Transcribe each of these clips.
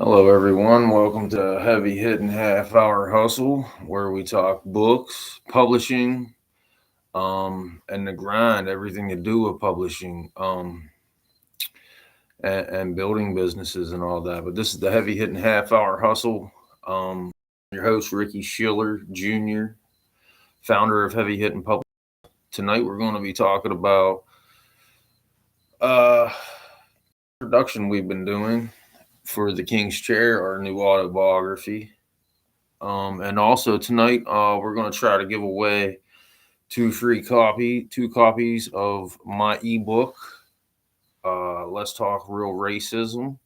Hello, everyone. Welcome to Heavy Hittin Half-Hour Hustle, where we talk books, publishing, and the grind, everything to do with publishing, and building businesses and all that. But this is the Heavy Hittin Half-Hour Hustle. Your host, Ricky Schiller Jr., founder of Heavy Hittin Publishing. Tonight, we're going to be talking about uh, production we've been doing for The King's Chair, our new autobiography. And also tonight, we're going to try to give away two copies of my ebook. Let's talk real racism.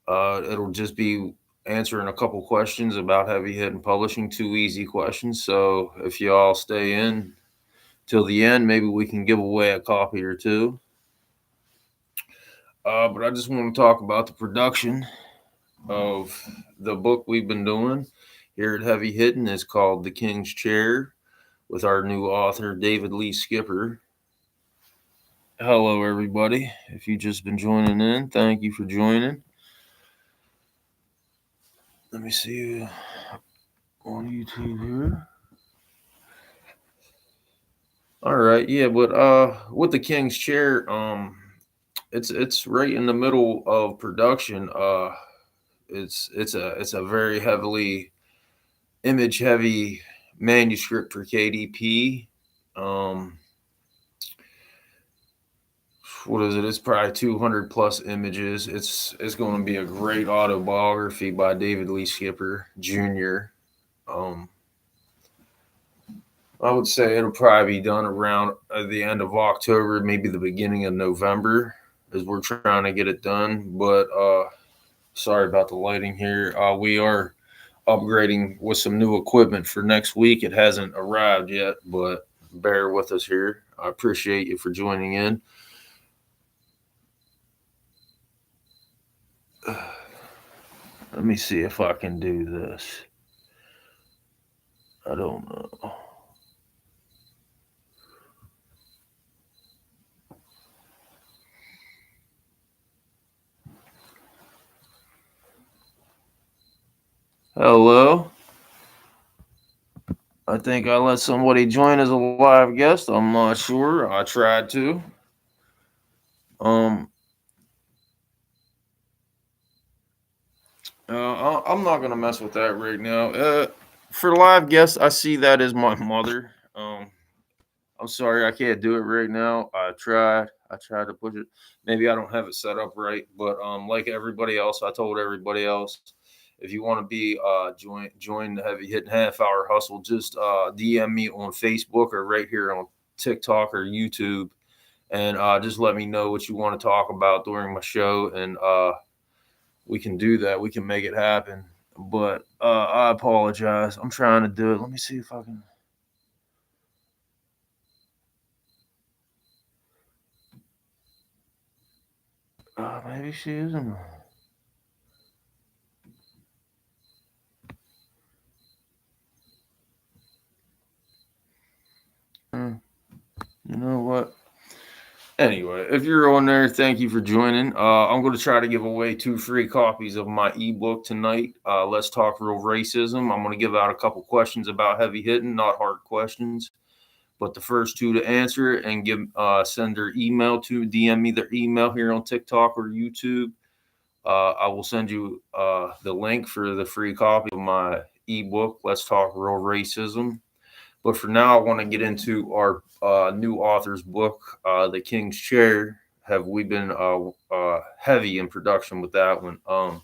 It'll just be answering a couple questions about heavy hitting publishing, two easy questions. So if y'all stay in till the end, maybe we can give away a copy or two. But I just want to talk about the production of the book we've been doing here at Heavy Hittin. It's called The King's Chair with our new author, David Lee Skipper. Hello, everybody. If you've just been joining in, thank you for joining. Let me see you on YouTube here. All right, yeah, but with The King's Chair, it's right in the middle of production. It's a very heavily image heavy manuscript for KDP. What is it? It's probably 200 plus images. It's going to be a great autobiography by David Lee Skipper Jr. I would say it'll probably be done around the end of October, maybe the beginning of November, as we're trying to get it done. But sorry about the lighting here. We are upgrading with some new equipment for next week. It hasn't arrived yet, but bear with us here. I appreciate you for joining in. Let me see if I can do this. I don't know. Hello. I think I let somebody join as a live guest. I'm not sure. I tried to. Um, I'm not gonna mess with that right now. For live guests, I see that as my mother. I'm sorry, I can't do it right now. I tried. I tried to push it. Maybe I don't have it set up right, but like everybody else, I told everybody else, if you want to be join the Heavy Hitting Half-Hour Hustle, just DM me on Facebook or right here on TikTok or YouTube, and just let me know what you want to talk about during my show, and we can do that. We can make it happen. But I apologize. I'm trying to do it. Let me see if I can. Maybe she isn't. You know what? Anyway, if you're on there, thank you for joining. I'm going to try to give away two free copies of my ebook tonight. Let's talk real racism. I'm going to give out a couple questions about heavy hitting, not hard questions, but the first two to answer and send their email to DM me their email here on TikTok or YouTube. I will send you the link for the free copy of my ebook. Let's talk real racism. But for now, I want to get into our new author's book, The King's Chair. Have we been heavy in production with that one?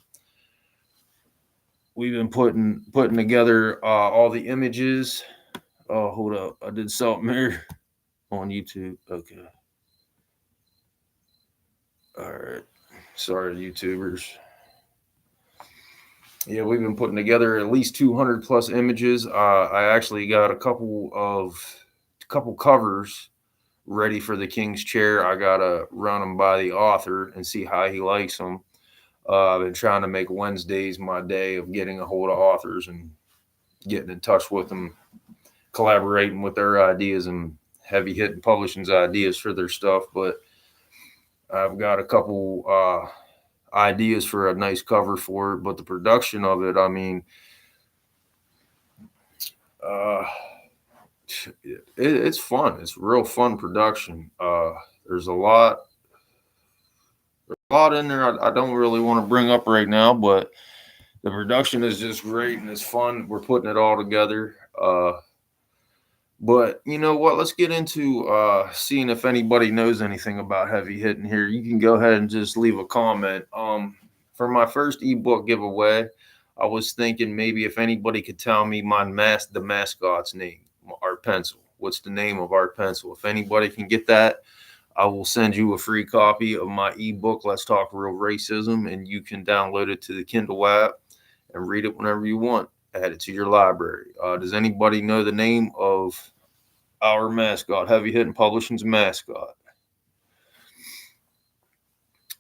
We've been putting together all the images. Oh, hold up! I did something here on YouTube. Okay. All right. Sorry, YouTubers. Yeah, we've been putting together at least 200 plus images. I actually got a couple covers ready for the King's Chair. I gotta run them by the author and see how he likes them. I've been trying to make Wednesdays my day of getting a hold of authors and getting in touch with them, collaborating with their ideas and heavy hitting publishing's ideas for their stuff. But I've got a couple. ideas for a nice cover for it, but the production of it, I mean, uh, it's fun. It's real fun production. There's a lot in there I don't really want to bring up right now, but the production is just great and it's fun. We're putting it all together. But you know what? Let's get into seeing if anybody knows anything about heavy hitting here. You can go ahead and just leave a comment. For my first ebook giveaway, I was thinking maybe if anybody could tell me the mascot's name, Art Pencil. What's the name of Art Pencil? If anybody can get that, I will send you a free copy of my ebook, Let's Talk Real Racism, and you can download it to the Kindle app and read it whenever you want. Add it to your library. Does anybody know the name of our mascot, Heavy Hittin Publishing's mascot?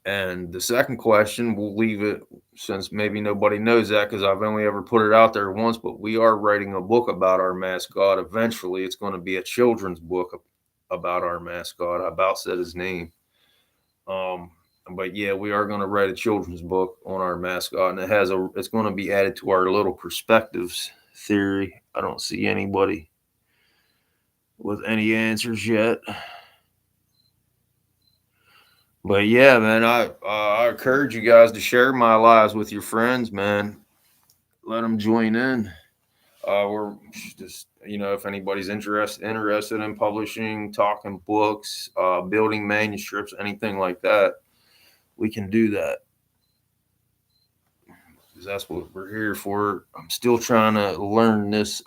And the second question, we'll leave it since maybe nobody knows that because I've only ever put it out there once, but we are writing a book about our mascot. Eventually, it's going to be a children's book about our mascot. I about said his name. But yeah, we are going to write a children's book on our mascot, and it's going to be added to our little perspectives theory. I don't see anybody with any answers yet. But yeah, man, I encourage you guys to share my lives with your friends, man. Let them join in. We're just, if anybody's interested in publishing, talking books, building manuscripts, anything like that, we can do that. Because that's what we're here for. I'm still trying to learn this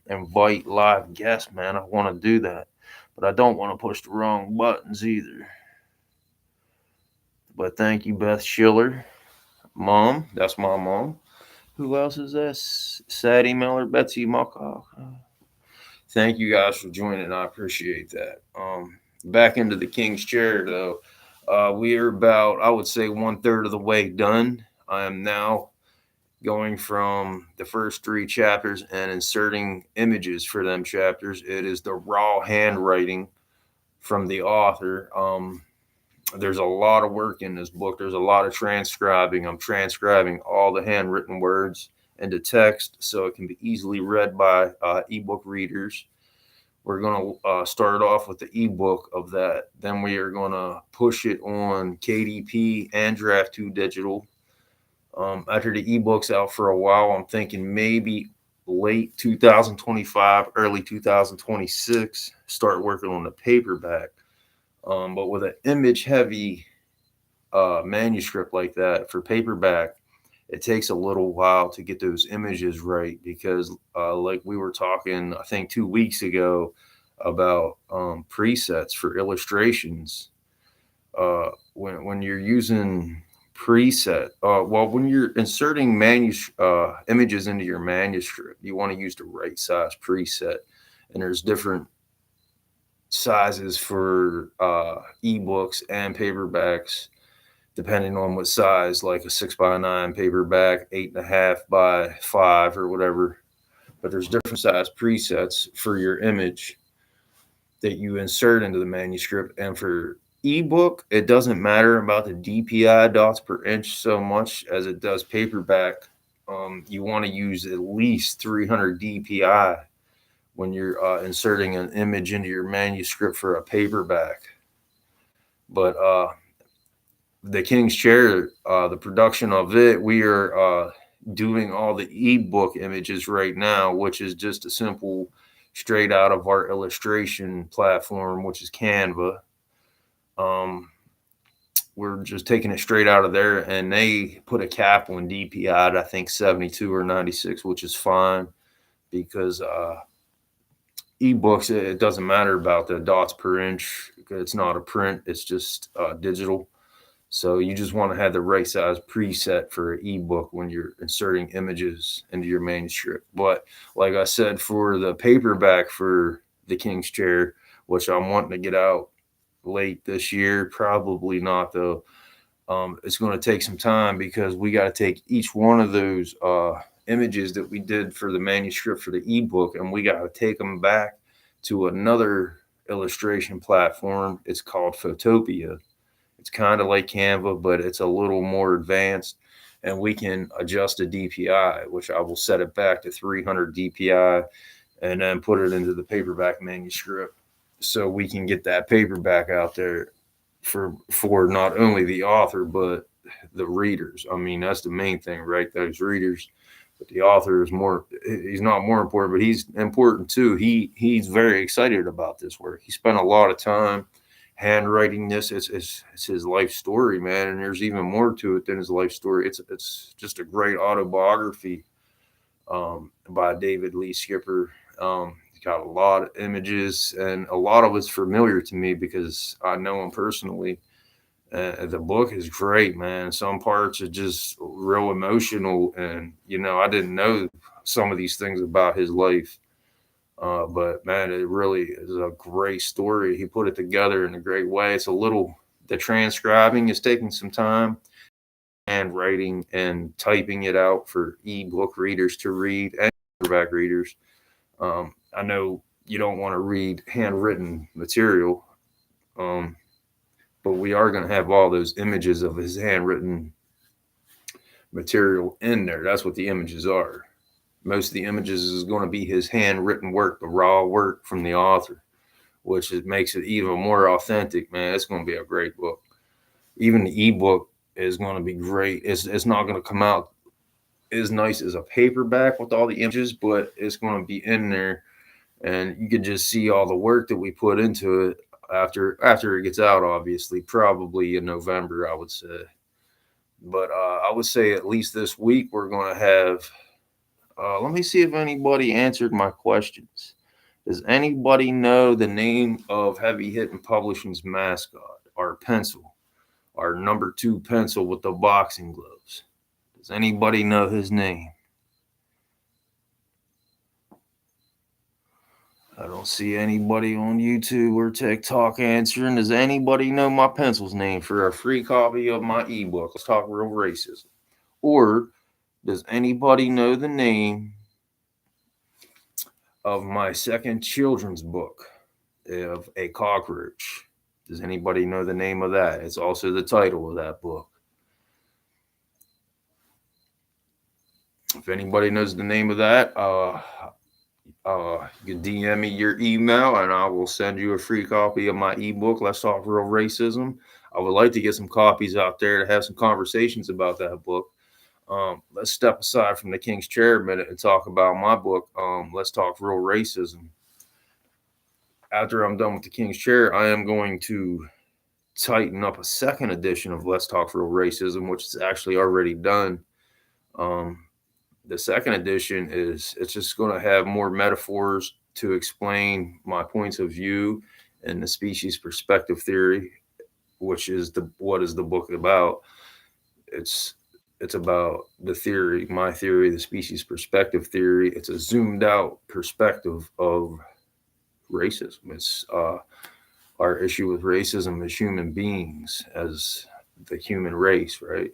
invite live guests, man. I want to do that, but I don't want to push the wrong buttons either. But thank you, Beth Schiller. Mom, that's my mom. Who else is this? Sadie Miller, Betsy Muckock. Thank you guys for joining. I appreciate that. Back into the King's Chair, though. We are about, I would say, 1/3 of the way done. I am now going from the first 3 chapters and inserting images for them chapters. It is the raw handwriting from the author. There's a lot of work in this book. There's a lot of transcribing. I'm transcribing all the handwritten words into text so it can be easily read by ebook readers. We're going to start off with the ebook of that. Then we are going to push it on KDP and Draft 2 Digital. After the ebook's out for a while, I'm thinking maybe late 2025, early 2026, start working on the paperback. But with an image heavy manuscript like that for paperback, it takes a little while to get those images right because like we were talking, I think 2 weeks ago about presets for illustrations. When you're using preset, when you're inserting images into your manuscript, you want to use the right size preset, and there's different sizes for ebooks and paperbacks depending on what size, like a 6x9 paperback, 8.5x5 or whatever. But there's different size presets for your image that you insert into the manuscript. And for ebook, it doesn't matter about the DPI, dots per inch, so much as it does paperback. You want to use at least 300 DPI when you're inserting an image into your manuscript for a paperback. But the King's Chair, the production of it, we are doing all the ebook images right now, which is just a simple straight out of our illustration platform, which is Canva. We're just taking it straight out of there, and they put a cap on DPI, I think 72 or 96, which is fine because ebooks, it doesn't matter about the dots per inch. It's not a print, it's just digital. So you just want to have the right size preset for an ebook when you're inserting images into your manuscript. But like I said, for the paperback for the King's Chair, which I'm wanting to get out late this year, probably not though. It's going to take some time because we got to take each one of those images that we did for the manuscript for the ebook, and we got to take them back to another illustration platform. It's called Photopia. It's kind of like Canva, but it's a little more advanced. And we can adjust the DPI, which I will set it back to 300 DPI and then put it into the paperback manuscript so we can get that paperback out there for not only the author but the readers. I mean, that's the main thing, right? Those readers. But the author is more, he's not more important, but he's important too. He's very excited about this work. He spent a lot of time handwriting this. It's his life story, man, and there's even more to it than his life story. It's just a great autobiography by David Lee Skipper. He's got a lot of images, and a lot of it's familiar to me because I know him personally. The book is great, man. Some parts are just real emotional, and I didn't know some of these things about his life. But man, it really is a great story. He put it together in a great way. The transcribing is taking some time, and writing and typing it out for ebook readers to read and paperback readers. I know you don't want to read handwritten material, but we are going to have all those images of his handwritten material in there. That's what the images are. Most of the images is going to be his handwritten work, the raw work from the author, which makes it even more authentic, man. It's going to be a great book. Even the ebook is going to be great. It's not going to come out as nice as a paperback with all the images, but it's going to be in there, and you can just see all the work that we put into it after it gets out, obviously, probably in November, I would say. But I would say at least this week we're going to have. Let me see if anybody answered my questions. Does anybody know the name of Heavy Hittin Publishing's mascot, our pencil, our number 2 pencil with the boxing gloves? Does anybody know his name? I don't see anybody on YouTube or TikTok answering. Does anybody know my pencil's name for a free copy of my ebook? Let's talk real racism. Or does anybody know the name of my second children's book of A Cockroach? Does anybody know the name of that? It's also the title of that book. If anybody knows the name of that, you can DM me your email and I will send you a free copy of my ebook, Let's Talk Real Racism. I would like to get some copies out there to have some conversations about that book. Let's step aside from the King's Chair a minute and talk about my book, Let's Talk Real Racism. After I'm done with the King's Chair, I am going to tighten up a second edition of Let's Talk Real Racism, which is actually already done. The second edition it's just going to have more metaphors to explain my points of view and the species perspective theory, which is what is the book about. It's about the theory, my theory, the species perspective theory. It's a zoomed out perspective of racism. It's our issue with racism as human beings, as the human race, right?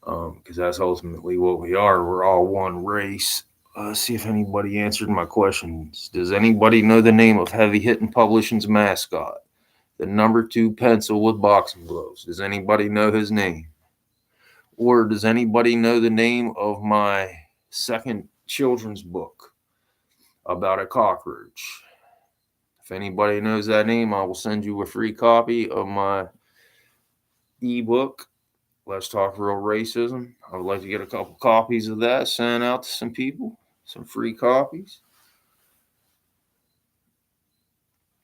Because that's ultimately what we are. We're all one race. See if anybody answered my questions. Does anybody know the name of Heavy Hittin Publishing's mascot, the number 2 pencil with boxing gloves? Does anybody know his name? Or does anybody know the name of my second children's book about a cockroach? If anybody knows that name, I will send you a free copy of my ebook, Let's Talk Real Racism. I would like to get a couple copies of that sent out to some people, some free copies.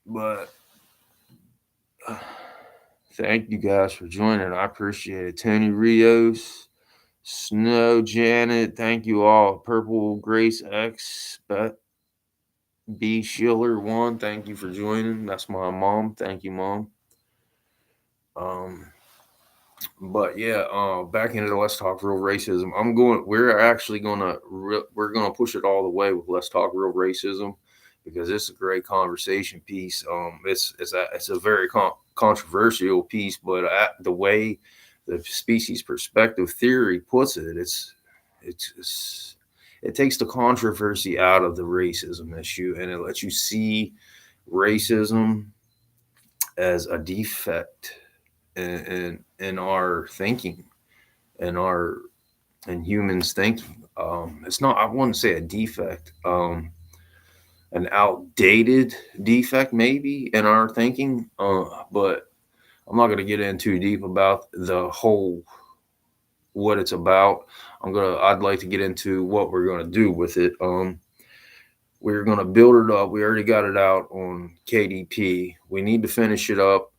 But thank you guys for joining. I appreciate it. Tony Rios, Snow, Janet, thank you all. Purple Grace X, B Schiller 1, thank you for joining. That's my mom. Thank you, Mom. But yeah, back into Let's Talk Real Racism. We're gonna push it all the way with Let's Talk Real Racism because it's a great conversation piece. It's a very controversial piece, but the way the species perspective theory puts it, it takes the controversy out of the racism issue and it lets you see racism as a defect in our thinking and our and humans thinking. It's not, I wouldn't say a defect, an outdated defect maybe in our thinking. But I'm not going to get in too deep about the whole what it's about. I'd like to get into what we're going to do with it. We're going to build it up. We already got it out on KDP. We need to finish it up,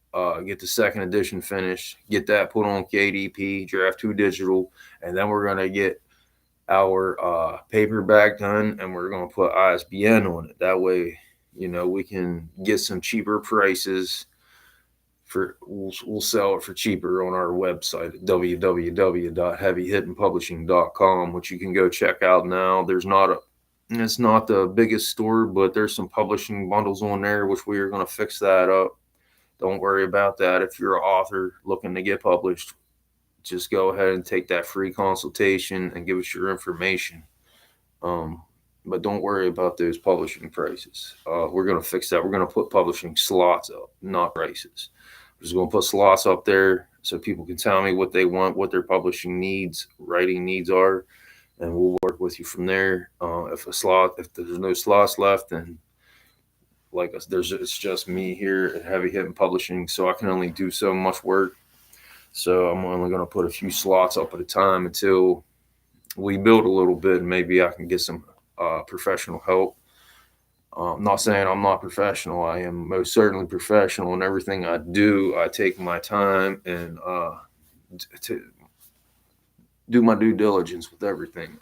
get the second edition finished, get that put on KDP, Draft 2 Digital, and then we're going to get our paperback done, and we're going to put ISBN on it. That way, we can get some cheaper prices. We'll sell it for cheaper on our website at www.heavyhittinpublishing.com, which you can go check out now. It's not the biggest store, but there's some publishing bundles on there, which we are going to fix that up. Don't worry about that. If you're an author looking to get published, just go ahead and take that free consultation and give us your information. But don't worry about those publishing prices. We're going to fix that. We're going to put publishing slots up, not prices. We're just going to put slots up there so people can tell me what they want, what their publishing needs, writing needs are, and we'll work with you from there. If there's no slots left, then it's just me here at Heavy Hittin Publishing, so I can only do so much work. So I'm only going to put a few slots up at a time until we build a little bit, and maybe I can get some professional help. I'm not saying I'm not professional. I am most certainly professional in everything I do. I take my time and to do my due diligence with everything.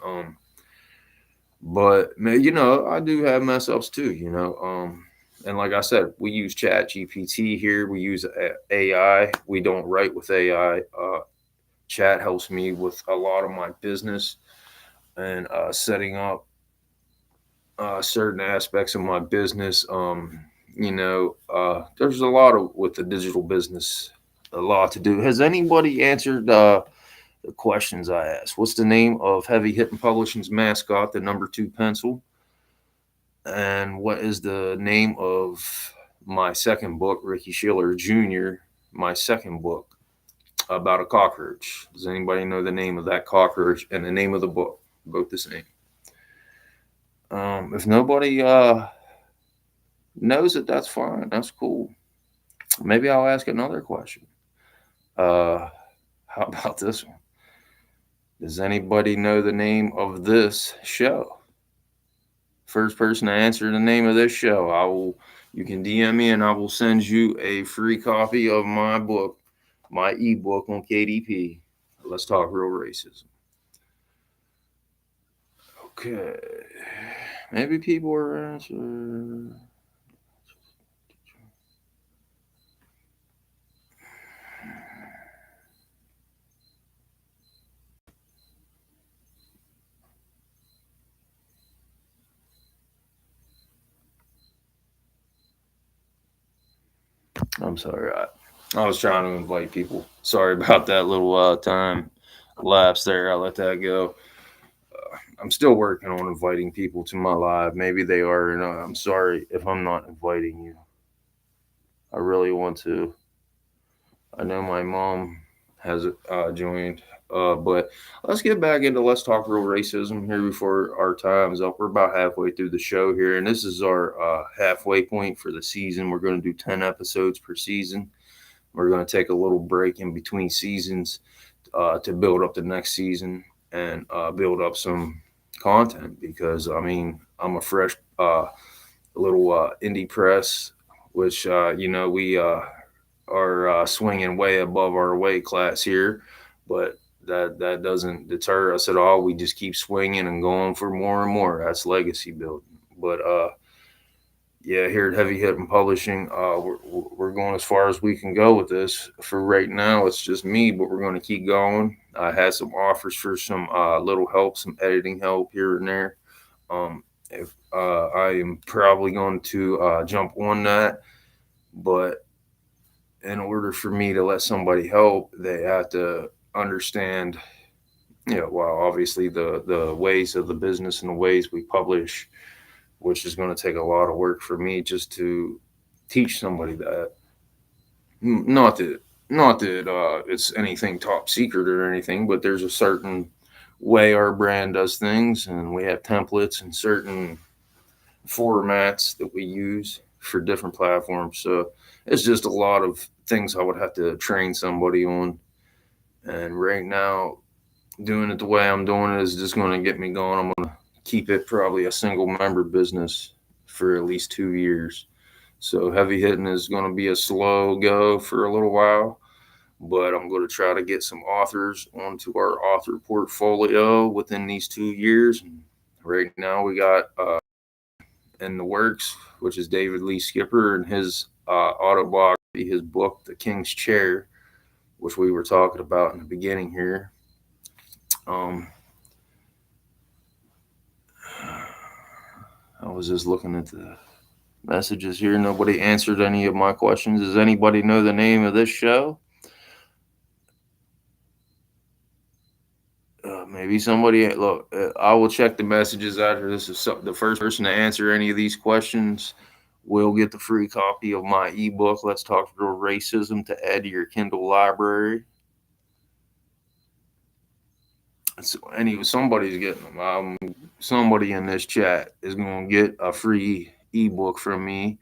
But I do have mess ups too. And like I said, we use Chat GPT here. We use AI. We don't write with AI. Chat helps me with a lot of my business and setting up certain aspects of my business. There's a lot with the digital business, a lot to do. Has anybody answered the questions I asked? What's the name of Heavy Hittin Publishing's mascot, the number 2 pencil? And what is the name of my second book, Ricky Schiller Jr., my second book about a cockroach? Does anybody know the name of that cockroach and the name of the book? Both the same. If nobody knows it, that's fine. That's cool. Maybe I'll ask another question. How about this one? Does anybody know the name of this show? First person to answer the name of this show, you can DM me and I will send you a free copy of my book, my ebook on KDP. Let's talk real racism. Okay. Maybe people are answering. I'm sorry. I was trying to invite people. Sorry about that little time lapse there. I let that go. I'm still working on inviting people to my live. Maybe they are. And I'm sorry if I'm not inviting you. I really want to. I know my mom has joined. But let's get back into Let's Talk Real Racism here before our time's up. We're about halfway through the show here, and this is our halfway point for the season. We're going to do 10 episodes per season. We're going to take a little break in between seasons to build up the next season and build up some content because, I'm a fresh little indie press, which, we are swinging way above our weight class here, but that doesn't deter us at all. We just keep swinging and going for more and more. That's legacy building. But here at Heavy Hittin Publishing, we're going as far as we can go with this. For right now, it's just me, but we're going to keep going. I had some offers for some little help, some editing help here and there. If I am probably going to jump on that, but in order for me to let somebody help, they have to understand, obviously the ways of the business and the ways we publish, which is going to take a lot of work for me just to teach somebody that. Not that not that it's anything top secret or anything, but there's a certain way our brand does things, and we have templates and certain formats that we use for different platforms. So it's just a lot of things I would have to train somebody on. And right now, doing it the way I'm doing it is just going to get me going. I'm going to keep it probably a single member business for at least 2 years. So heavy hitting is going to be a slow go for a little while, but I'm going to try to get some authors onto our author portfolio within these 2 years. And right now we got in the works, which is David Lee Skipper and his autobiography, his book, The King's Chair, which we were talking about in the beginning here. Um, I was just looking at the messages here. Nobody answered any of my questions. Does anybody know the name of this show? Maybe somebody look. I will check the messages after this. Is the first person to answer any of these questions will get the free copy of my ebook. Let's talk real racism to add to your Kindle library. So anyway, somebody's getting them. Somebody in this chat is going to get a free ebook from me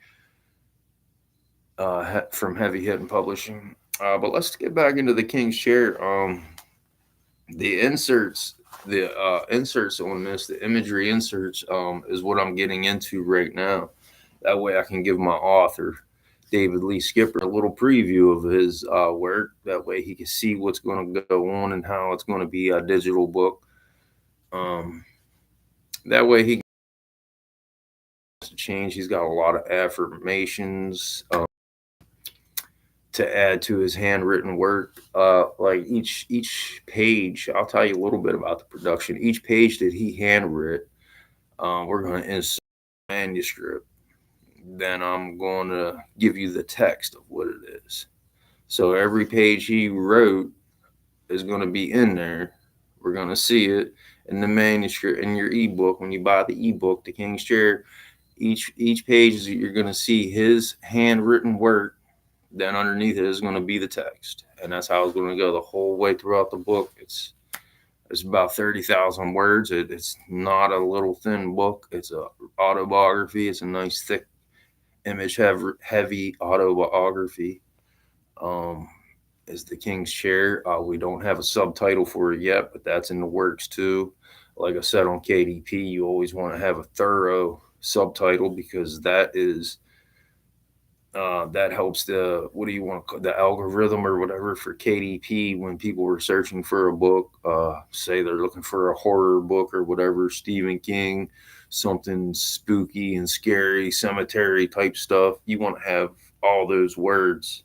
from Heavy Hittin Publishing. But let's get back into the King's Chair. The inserts, the inserts on this, the imagery inserts, is what I'm getting into right now. That way, I can give my author, David Lee Skipper, a little preview of his work. That way, he can see what's going to go on and how it's going to be a digital book. That way, he to change. He's got a lot of affirmations to add to his handwritten work. Like each page, I'll tell you a little bit about the production. Each page that he handwrote, we're going to insert manuscript. Then I'm going to give you the text of what it is. So every page he wrote is going to be in there. We're going to see it in the manuscript in your ebook. When you buy the ebook, The King's Chair, each page is you're going to see his handwritten work. Then underneath it is going to be the text, and that's how it's going to go the whole way throughout the book. It's about 30,000 words. It's not a little thin book. It's a autobiography. It's a nice thick image heavy autobiography. Is The King's Chair. We don't have a subtitle for it yet, but that's in the works too. Like I said on KDP, you always want to have a thorough subtitle because that helps the what do you want to call the algorithm or whatever for KDP when people were searching for a book. Say they're looking for a horror book or whatever, Stephen King, something spooky and scary, cemetery type stuff. You want to have all those words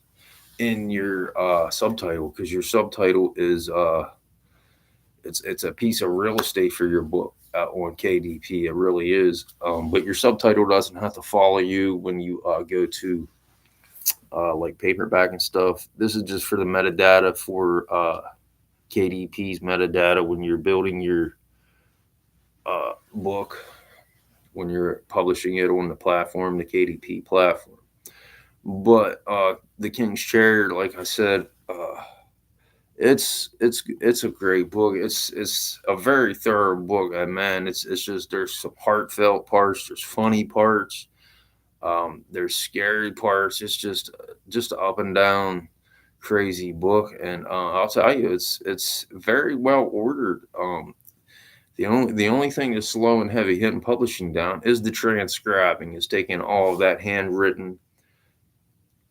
in your subtitle because your subtitle is it's a piece of real estate for your book on KDP. It really is. But your subtitle doesn't have to follow you when you go to like paperback and stuff. This is just for the metadata for KDP's metadata when you're building your book, when you're publishing it on the platform, the KDP platform. But The King's Chair, like I said, it's a great book. It's a very thorough book, and man, it's just there's some heartfelt parts, there's funny parts, there's scary parts. It's just an up and down crazy book, and I'll tell you, it's very well ordered. The only thing that's slow and heavy hitting publishing down is the transcribing. Is taking all of that handwritten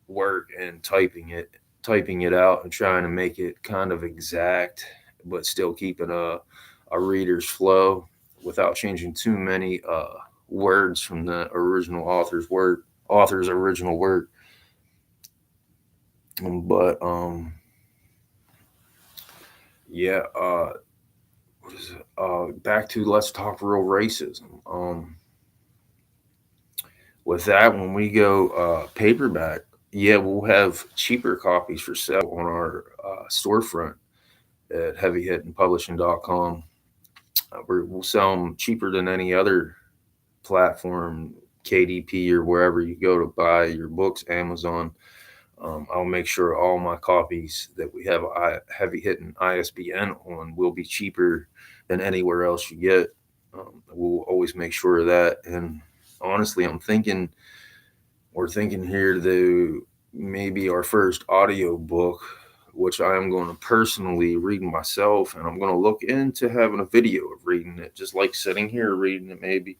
work and typing it out and trying to make it kind of exact, but still keeping a reader's flow without changing too many words from the original author's original work. But yeah, what is it? Back to let's talk real racism. With that, when we go paperback, yeah, we'll have cheaper copies for sale on our storefront at heavyhittinpublishing.com. We'll sell them cheaper than any other platform, KDP or wherever you go to buy your books, Amazon. I'll make sure all my copies that we have heavy hitting ISBN on will be cheaper than anywhere else you get. We'll always make sure of that. And honestly, we're thinking here that maybe our first audio book, which I am going to personally read myself, and I'm going to look into having a video of reading it, just like sitting here reading it, maybe,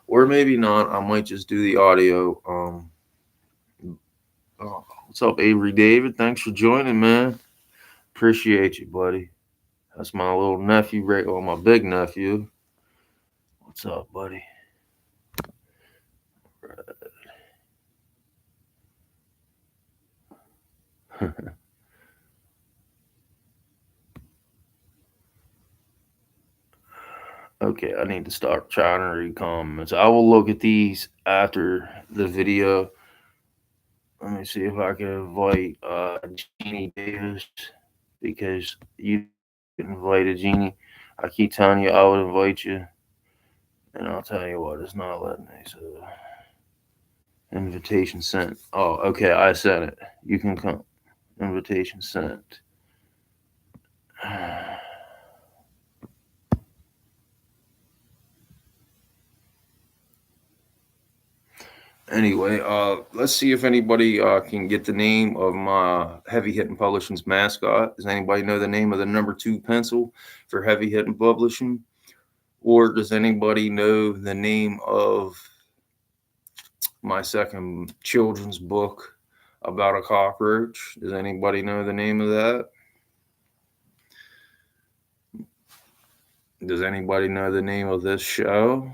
or maybe not. I might just do the audio. What's up, Avery David? Thanks for joining, man. Appreciate you, buddy. That's my little nephew, right? Or my big nephew. What's up, buddy? Okay, I need to start trying to read comments. I will look at these after the video. Let me see if I can invite Jeannie Davis, because you invited Jeannie. I keep telling you I would invite you, and I'll tell you what, it's not letting me. So, invitation sent. Oh, okay, I sent it. You can come. Invitation sent. Anyway, let's see if anybody can get the name of my Heavy Hittin Publishing's mascot. Does anybody know the name of the number 2 pencil for Heavy Hittin Publishing? Or does anybody know the name of my second children's book about a cockroach? Does anybody know the name of that? Does anybody know the name of this show?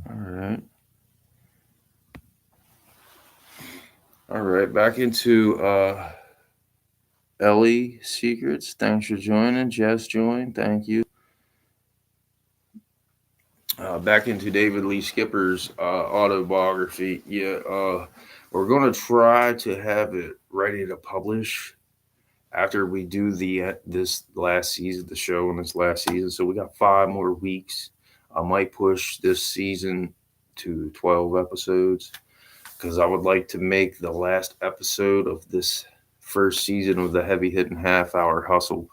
All right. All right. Back into Ellie Secrets. Thanks for joining. Jess joined. Thank you. Back into David Lee Skipper's autobiography. Yeah. We're going to try to have it ready to publish after we do this last season, the show in this last season. So we got 5 more weeks. I might push this season to 12 episodes, because I would like to make the last episode of this first season of the Heavy Hittin Half-Hour Hustle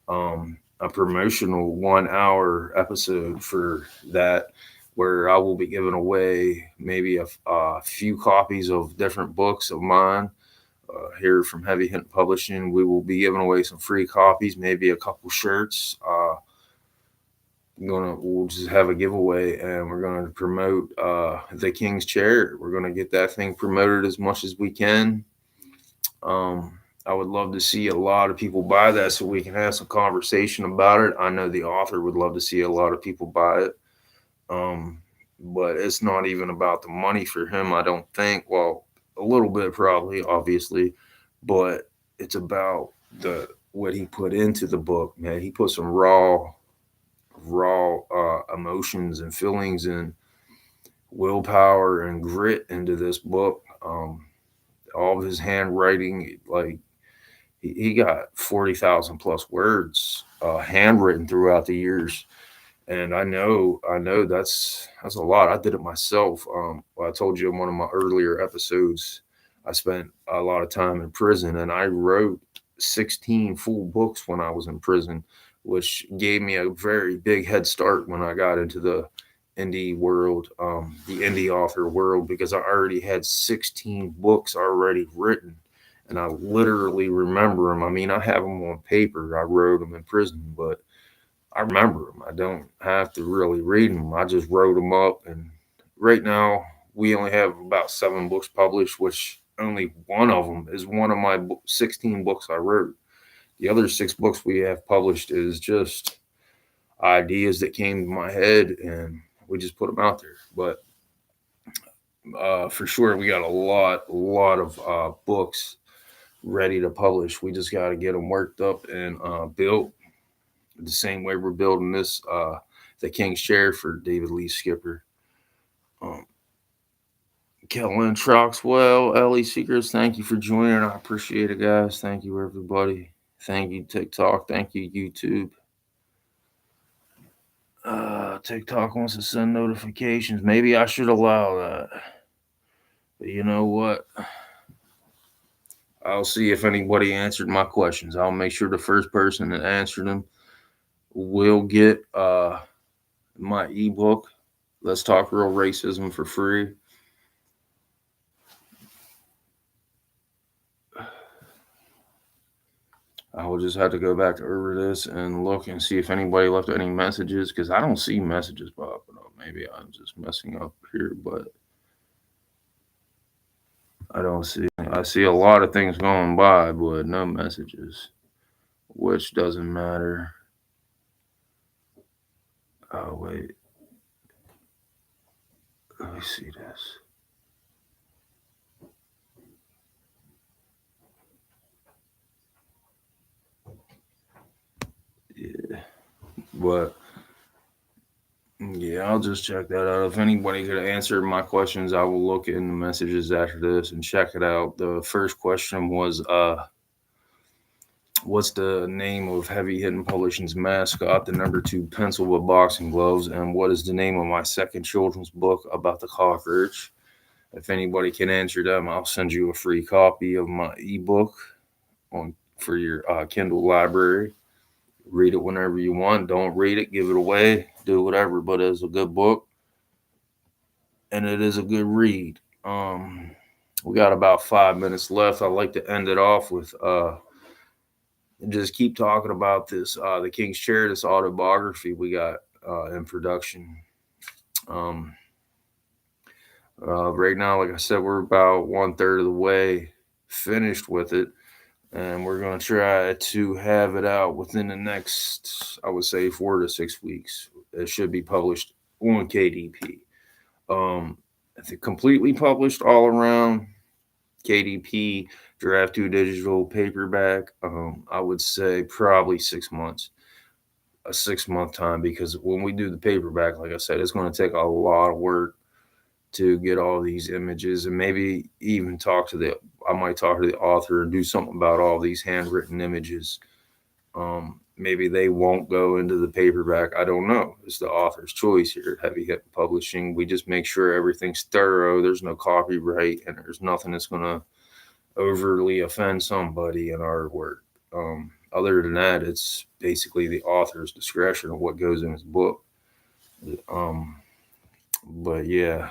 a promotional 1-hour episode for that, where I will be giving away maybe a few copies of different books of mine. Here from Heavy Hittin Publishing, we will be giving away some free copies, maybe a couple shirts. We'll just have a giveaway, and we're gonna promote the King's Chair. We're gonna get that thing promoted as much as we can. I would love to see a lot of people buy that, so we can have some conversation about it. I know the author would love to see a lot of people buy it. But it's not even about the money for him, I don't think. Well, a little bit probably, obviously, but it's about what he put into the book, man. He put some raw emotions and feelings and willpower and grit into this book. All of his handwriting, like, he got 40,000 plus words handwritten throughout the years. And I know that's a lot. I did it myself. I told you in one of my earlier episodes, I spent a lot of time in prison, and I wrote 16 full books when I was in prison, which gave me a very big head start when I got into the indie world, the indie author world, because I already had 16 books already written, and I literally remember them. I mean, I have them on paper. I wrote them in prison, but I remember them. I don't have to really read them. I just wrote them up. And right now, we only have about 7 books published, which only one of them is one of my 16 books I wrote. The other 6 books we have published is just ideas that came to my head, and we just put them out there. But for sure, we got a lot of books ready to publish. We just got to get them worked up and built the same way we're building this, the King's Chair for David Lee Skipper. Kellen Troxwell, Ellie Seekers, thank you for joining. I appreciate it, guys. Thank you, everybody. Thank you, TikTok. Thank you, YouTube. TikTok wants to send notifications. Maybe I should allow that. But you know what? I'll see if anybody answered my questions. I'll make sure the first person that answered them will get my ebook. Let's Talk Real Racism for free. I will just have to go back over this and look and see if anybody left any messages, because I don't see messages popping up. Maybe I'm just messing up here, but I don't see. I see a lot of things going by, but no messages, which doesn't matter. Oh, wait. Let me see this. Yeah. But yeah, I'll just check that out. If anybody could answer my questions, I will look in the messages after this and check it out. The first question was what's the name of Heavy Hittin Publishing's mascot, the number 2 pencil with boxing gloves, and what is the name of my second children's book about the cockroach? If anybody can answer them, I'll send you a free copy of my ebook for your Kindle library. Read it whenever you want. Don't read it, give it away, do whatever. But it's a good book, and it is a good read. We got about 5 minutes left. I'd like to end it off with just keep talking about this the King's Chair, this autobiography we got in production. Right now, like I said, we're about 1/3 of the way finished with it, and we're going to try to have it out within the next, I would say, 4 to 6 weeks. It should be published on KDP. It's completely published all around KDP, Draft 2 digital paperback. I would say probably 6 months, a 6-month time, because when we do the paperback, like I said, it's going to take a lot of work to get all these images, and maybe even I might talk to the author and do something about all these handwritten images. Maybe they won't go into the paperback. I don't know. It's the author's choice here at Heavy Hit Publishing. We just make sure everything's thorough. There's no copyright, and there's nothing that's going to overly offend somebody in our work. Other than that, it's basically the author's discretion of what goes in his book. But yeah,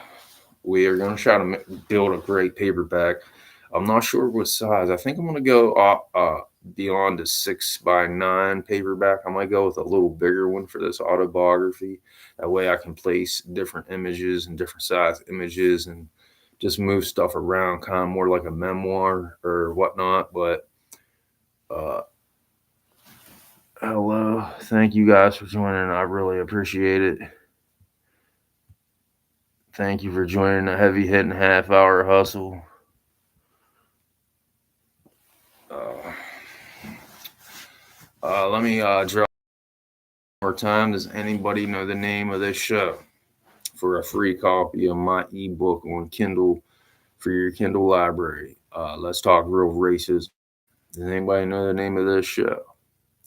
we are going to try to build a great paperback. I'm not sure what size. I think I'm going to go beyond the 6x9 paperback. I might go with a little bigger one for this autobiography. That way I can place different images and different size images and just move stuff around, kind of more like a memoir or whatnot. But hello, thank you guys for joining. I really appreciate it. Thank you for joining the Heavy Hittin Half-Hour Hustle. Let me drop one more time. Does anybody know the name of this show for a free copy of my ebook on Kindle for your Kindle library? Let's Talk Real Racism. Does anybody know the name of this show?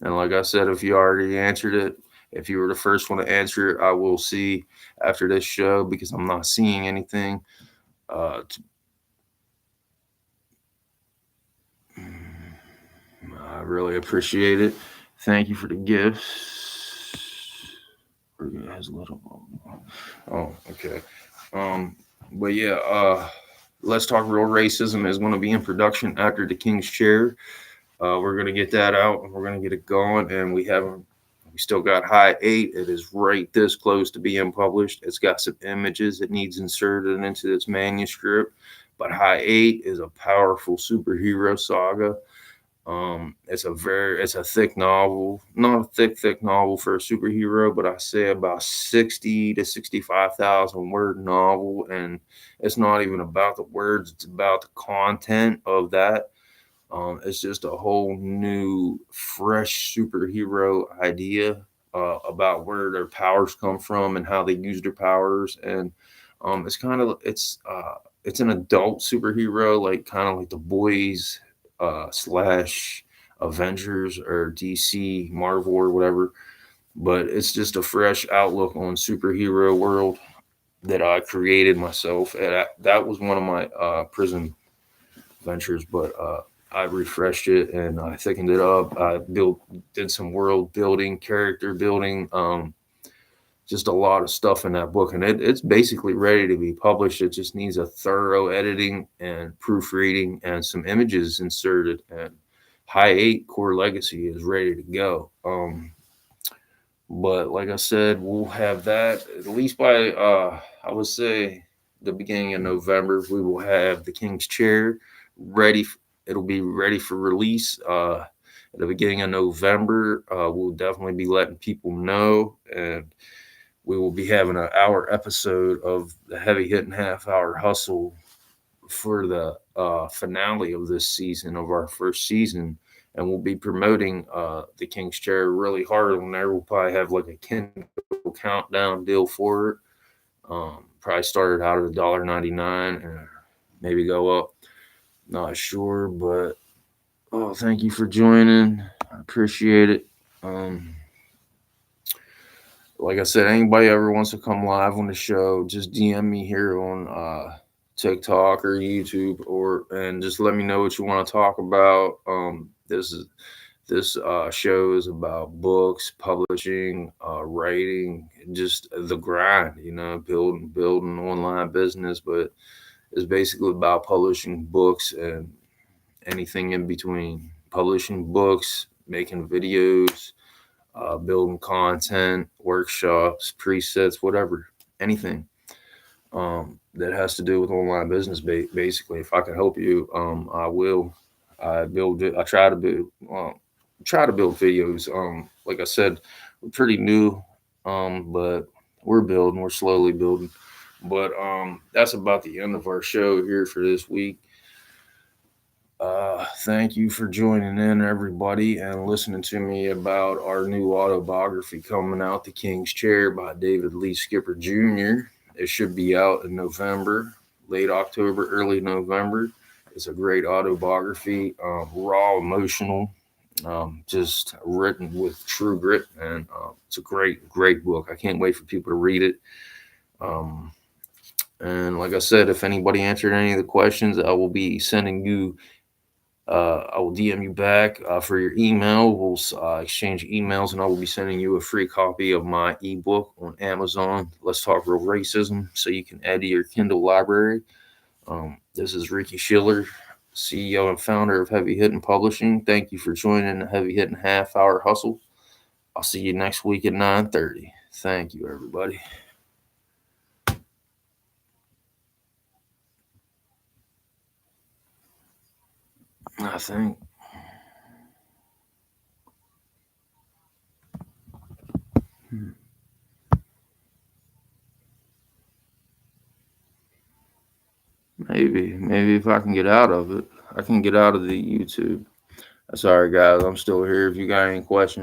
And like I said, if you already answered it, if you were the first one to answer it, I will see after this show, because I'm not seeing anything. I really appreciate it. Thank you for the gifts. Oh, okay. But yeah, Let's Talk Real Racism is going to be in production after the King's Chair. We're going to get that out, and we're going to get it going, and we still got High 8. It is right this close to being published. It's got some images it needs inserted into this manuscript, but High 8 is a powerful superhero saga. It's a thick novel, not a thick novel for a superhero, but I say about 60 to 65,000 word novel. And it's not even about the words, it's about the content of that. It's just a whole new, fresh superhero idea about where their powers come from and how they use their powers. And it's an adult superhero, like kind of like the boys slash Avengers or DC, Marvel or whatever. But it's just a fresh outlook on superhero world that I created myself, and that was one of my prison ventures. But I refreshed it and I thickened it up. I did some world building, character building, just a lot of stuff in that book, and it's basically ready to be published. It just needs a thorough editing and proofreading and some images inserted. And High Eight Core Legacy is ready to go. But like I said, we'll have that at least by I would say the beginning of November. We will have the King's Chair ready. It'll be ready for release at the beginning of November. We'll definitely be letting people know, and we will be having an hour episode of the Heavy Hitting Half Hour Hustle for the finale of this season, of our first season. And we'll be promoting the King's Chair really hard on there. We'll probably have like a Kindle countdown deal for it. Probably started out at $1.99 and maybe go up. Not sure, but thank you for joining. I appreciate it. Like I said, anybody ever wants to come live on the show, just DM me here on TikTok or YouTube, and just let me know what you want to talk about. This show is about books, publishing, writing, just the grind. Building online business, but it's basically about publishing books and anything in between. Publishing books, making videos, building content, workshops, presets, whatever, anything that has to do with online business. Basically, if I can help you, I will. I build it. I try to build videos. Like I said, we're pretty new, but we're building. We're slowly building. But that's about the end of our show here for this week. Thank you for joining in, everybody, and listening to me about our new autobiography coming out, The King's Chair by David Lee Skipper Jr. It should be out in November, late October, early November. It's a great autobiography, raw, emotional, just written with true grit, and it's a great, great book. I can't wait for people to read it. And like I said, if anybody answered any of the questions, I will be sending you I will DM you back for your email. We'll exchange emails, and I will be sending you a free copy of my ebook on Amazon. Let's Talk Real Racism, so you can add to your Kindle library. This is Ricky Schiller, CEO and founder of Heavy Hittin Publishing. Thank you for joining the Heavy Hittin Half Hour Hustle. I'll see you next week at 9:30. Thank you, everybody. I think. Maybe if I can get out of it, I can get out of the YouTube. Sorry, guys, I'm still here. If you got any questions,